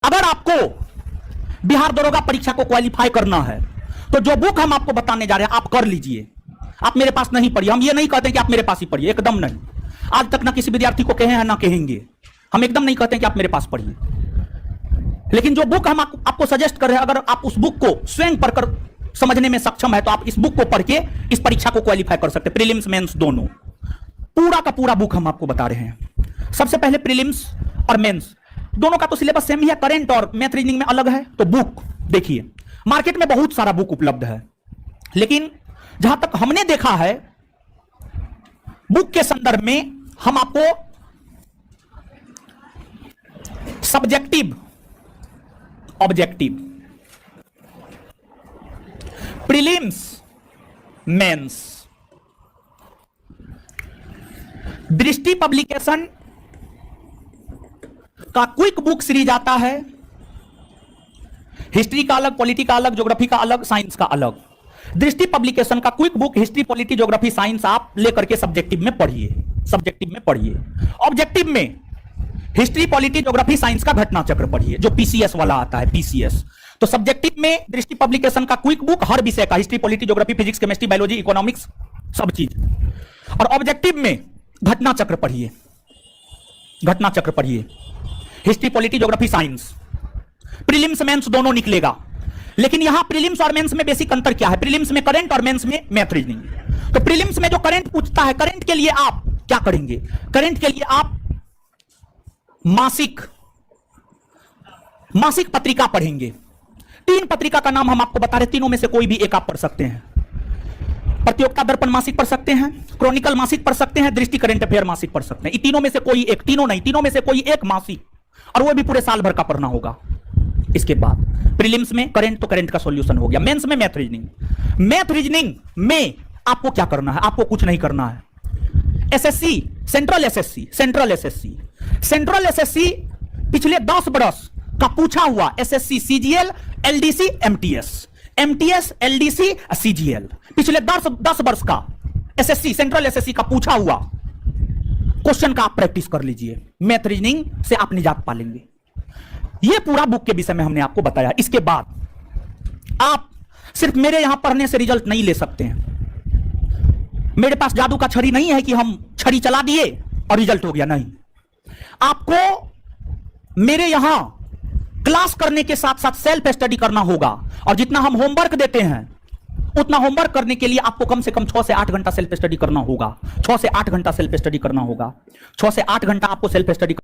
अगर आपको बिहार दरोगा परीक्षा को क्वालिफाई करना है तो जो बुक हम आपको बताने जा रहे हैं आप कर लीजिए। आप मेरे पास नहीं पढ़िए, हम ये नहीं कहते कि आप मेरे पास ही पढ़िए, एकदम नहीं। आज तक ना किसी विद्यार्थी को कहे हैं ना कहेंगे, हम एकदम नहीं कहते कि आप मेरे पास पढ़िए। लेकिन जो बुक हम आपको सजेस्ट कर रहे हैं, अगर आप उस बुक को स्वयं पढ़कर समझने में सक्षम है तो आप इस बुक को पढ़ के इस परीक्षा को क्वालिफाई कर सकते हैं, प्रीलिम्स मेंस दोनों। पूरा का पूरा बुक हम आपको बता रहे हैं। सबसे पहले प्रीलिम्स और मेंस दोनों का तो सिलेबस सेम ही है, करंट और मैथ रीजनिंग में अलग है। तो बुक देखिए, मार्केट में बहुत सारा बुक उपलब्ध है, लेकिन जहां तक हमने देखा है बुक के संदर्भ में हम आपको सब्जेक्टिव, ऑब्जेक्टिव, प्रीलिम्स, मेंस, दृष्टि पब्लिकेशन का क्विक बुक सीरीज आता है। हिस्ट्री का अलग, पॉलिटी का अलग, ज्योग्राफी का अलग, साइंस का अलग। दृष्टि पब्लिकेशन का quick book history, polity, geography, science आप लेकर के सब्जेक्टिव में पढ़िए, सब्जेक्टिव में पढ़िए। ऑब्जेक्टिव में हिस्ट्री, पॉलिटी, ज्योग्राफी, साइंस का घटना चक्र पढ़िए, जो पीसीएस वाला आता है, पीसीएस। तो सब्जेक्टिव में दृष्टि पब्लिकेशन का क्विक बुक हर विषय का, history, polity, geography, physics, chemistry, biology, economics, सब चीज। और ऑब्जेक्टिव में घटना चक्र पढ़िए, घटना चक्र पढ़िए, history, polity, geography, science. Prelims mains दोनों निकलेगा, लेकिन यहां प्रीलिम्स और मेंस में बेसिक अंतर क्या है? प्रीलिम्स में करंट और मेंस में मैथ रीजनिंग। तो प्रीलिम्स में जो करंट पूछता है, करंट के लिए आप क्या करेंगे? करंट के लिए आप मासिक पत्रिका पढ़ेंगे। 3 पत्रिका का नाम हम आपको बता रहे, तीनों में से कोई भी एक आप पढ़ सकते हैं। प्रतियोगिता दर्पण मासिक पढ़ सकते हैं, क्रॉनिकल मासिक पढ़ सकते हैं, दृष्टि करंट अफेयर मासिक पढ़ सकते हैं। इन तीनों में से कोई एक, तीनों नहीं, तीनों में से कोई एक मासिक, और वो भी पूरे साल भर का पढ़ना होगा। इसके बाद प्रीलिम्स में करंट, तो करंट का सॉल्यूशन हो गया। मेंस में मैथ रीजनिंग। मैथ रीजनिंग में आपको क्या करना है? आपको कुछ नहीं करना है। SSC, central SSC, central SSC, central SSC पिछले 10 बरस का पूछा हुआ, SSC, CGL, LDC, MTS, MTS, LDC, CGL, पिछले 10 वर्ष का एसएससी, सेंट्रल एसएससी का पूछा हुआ क्वेश्चन का आप प्रैक्टिस कर लीजिए। मैथ रीजनिंग से आप निजात पा लेंगे। यह पूरा बुक के विषय में हमने आपको बताया। इसके बाद आप सिर्फ मेरे यहां पढ़ने से रिजल्ट नहीं ले सकते हैं। मेरे पास जादू का छड़ी नहीं है कि हम छड़ी चला दिए और रिजल्ट हो गया, नहीं। आपको मेरे यहां क्लास करने के साथ साथ सेल्फ स्टडी करना होगा, और जितना हम होमवर्क देते हैं उतना होमवर्क करने के लिए आपको कम से कम 6 से 8 घंटा सेल्फ स्टडी करना होगा। 6 से 8 घंटा सेल्फ स्टडी करना होगा। 6 से 8 घंटा आपको सेल्फ स्टडी